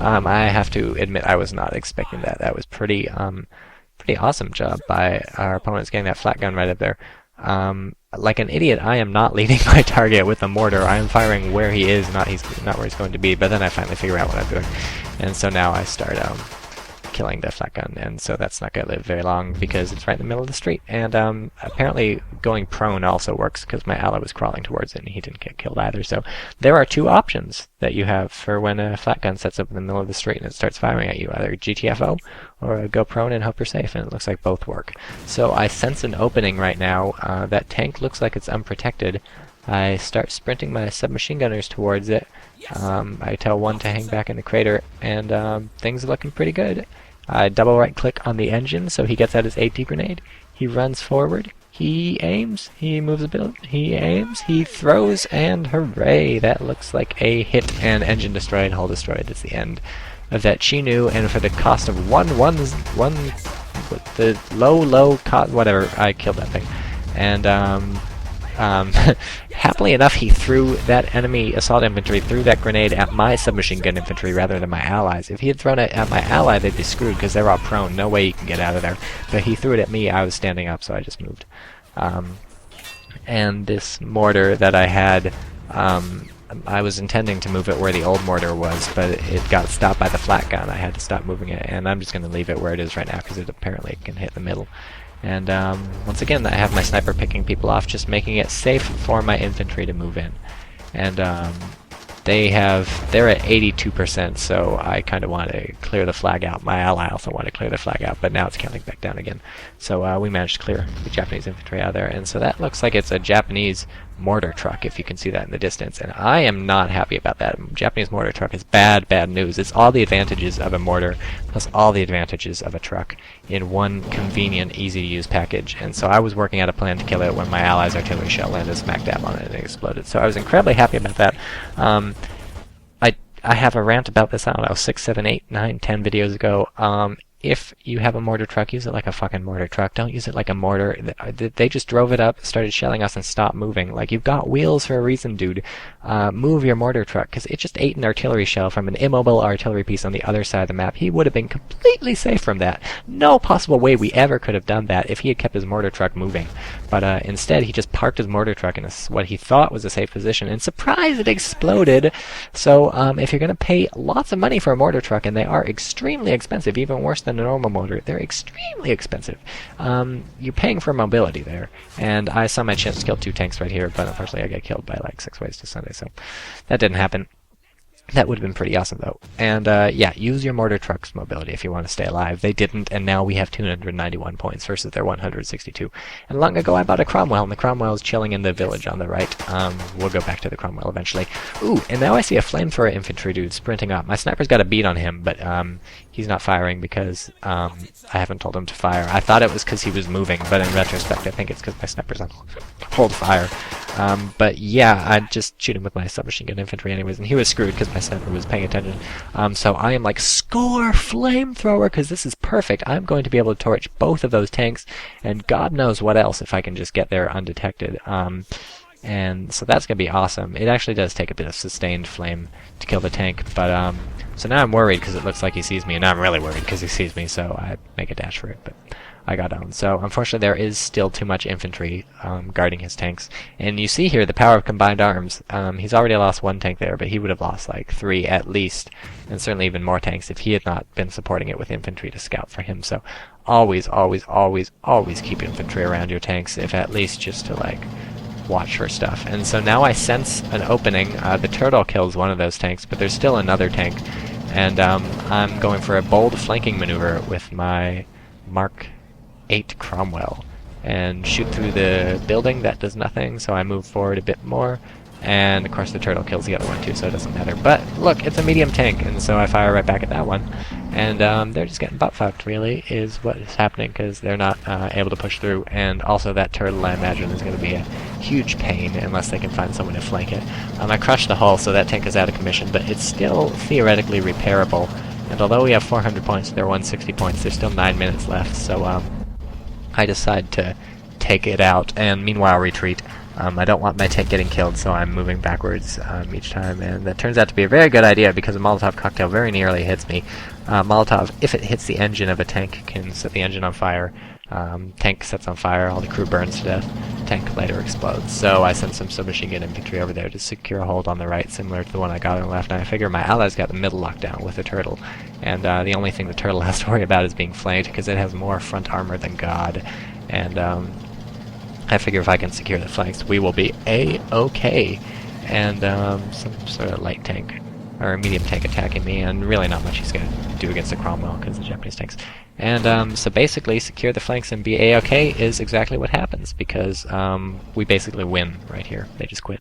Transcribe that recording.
I have to admit I was not expecting that. That was pretty awesome job by our opponents getting that flat gun right up there. Like an idiot, I am not leading my target with a mortar. I am firing where he is, not where he's going to be. But then I finally figure out what I'm doing, and so now I start killing the flat gun, and so that's not going to live very long because it's right in the middle of the street. And apparently going prone also works because my ally was crawling towards it and he didn't get killed either. So there are two options that you have for when a flat gun sets up in the middle of the street and it starts firing at you, either GTFO or go prone and hope you're safe, and it looks like both work. So I sense an opening right now. That tank looks like it's unprotected. I start sprinting my submachine gunners towards it. I tell one to hang back in the crater, and things are looking pretty good. I double right click on the engine so he gets out his AT grenade. He runs forward. He aims. He moves a bit. He aims. He throws, and hooray! That looks like a hit, and engine destroyed, hull destroyed. That's the end of that TychoCelchuuu, and for the cost of the low cost, whatever, I killed that thing. And happily enough, he threw that enemy assault infantry, threw that grenade at my submachine gun infantry rather than my allies. If he had thrown it at my ally, they'd be screwed because they're all prone. No way you can get out of there. But he threw it at me. I was standing up, so I just moved. And this mortar that I had, I was intending to move it where the old mortar was, but it got stopped by the flat gun. I had to stop moving it, and I'm just going to leave it where it is right now because it apparently can hit the middle. And once again, I have my sniper picking people off, just making it safe for my infantry to move in. And they're at 82%, so I kind of want to clear the flag out. My ally also wanted to clear the flag out, but now it's counting back down again. So we managed to clear the Japanese infantry out of there, and so that looks like it's a Japanese mortar truck, if you can see that in the distance, and I am not happy about that. Japanese mortar truck is bad news. It's all the advantages of a mortar plus all the advantages of a truck in one convenient, easy-to-use package, and so I was working out a plan to kill it when my allies' artillery shell landed smack dab on it and it exploded. So I was incredibly happy about that. I have a rant about this, I don't know, 6, 7, 8, 9, 10 videos ago. If you have a mortar truck, use it like a fucking mortar truck. Don't use it like a mortar. They just drove it up, started shelling us, and stopped moving. Like, you've got wheels for a reason, dude. Move your mortar truck, because it just ate an artillery shell from an immobile artillery piece on the other side of the map. He would have been completely safe from that. No possible way we ever could have done that if he had kept his mortar truck moving. But instead, he just parked his mortar truck in what he thought was a safe position, and surprise, it exploded! So, if you're going to pay lots of money for a mortar truck, and they are extremely expensive, even worse than a normal mortar, they're extremely expensive. You're paying for mobility there, and I saw my chance to kill 2 tanks right here, but unfortunately I got killed by like 6 ways to Sunday, so that didn't happen. That would have been pretty awesome, though. And, yeah, use your mortar truck's mobility if you want to stay alive. They didn't, and now we have 291 points versus their 162. And long ago I bought a Cromwell, and the Cromwell is chilling in the village on the right. We'll go back to the Cromwell eventually. Ooh, and now I see a flamethrower infantry dude sprinting up. My sniper's got a bead on him, but he's not firing because I haven't told him to fire. I thought it was because he was moving, but in retrospect I think it's because my sniper's on hold fire. But yeah, I'd just shoot him with my submachine gun infantry anyways, and he was screwed because my sniper was paying attention. So I am like, score flamethrower, because this is perfect. I'm going to be able to torch both of those tanks, and God knows what else if I can just get there undetected. And so that's going to be awesome. It actually does take a bit of sustained flame to kill the tank, but so now I'm worried because it looks like he sees me, and now I'm really worried because he sees me, so I make a dash for it, but I got owned. So unfortunately there is still too much infantry guarding his tanks. And you see here the power of combined arms. He's already lost 1 tank there, but he would have lost like 3 at least, and certainly even more tanks if he had not been supporting it with infantry to scout for him. So always, always, always, always keep infantry around your tanks, if at least just to like watch for stuff. And so now I sense an opening. The turtle kills one of those tanks, but there's still another tank. And I'm going for a bold flanking maneuver with my Mark 8 Cromwell and shoot through the building. That does nothing, so I move forward a bit more, and of course the turtle kills the other one too, so it doesn't matter. But look, it's a medium tank, and so I fire right back at that one, and they're just getting butt fucked, really, is what is happening, because they're not able to push through. And also that turtle, I imagine, is going to be a huge pain unless they can find someone to flank it. I crushed the hull, so that tank is out of commission, but it's still theoretically repairable, and although we have 400 points, they're 160 points, there's still 9 minutes left, so I decide to take it out and meanwhile retreat. I don't want my tank getting killed, so I'm moving backwards each time, and that turns out to be a very good idea because a Molotov cocktail very nearly hits me. Molotov, if it hits the engine of a tank, can set the engine on fire. Tank sets on fire, all the crew burns to death, tank later explodes. So I sent some submachine gun infantry over there to secure a hold on the right, similar to the one I got on the left, and I figure my allies got the middle locked down with a turtle, and the only thing the turtle has to worry about is being flanked, because it has more front armor than God, and I figure if I can secure the flanks, we will be A-okay. And some sort of light tank, or a medium tank attacking me, and really not much he's going to do against the Cromwell, because the Japanese tanks. And so basically, secure the flanks and be A-okay is exactly what happens, because we basically win right here. They just quit.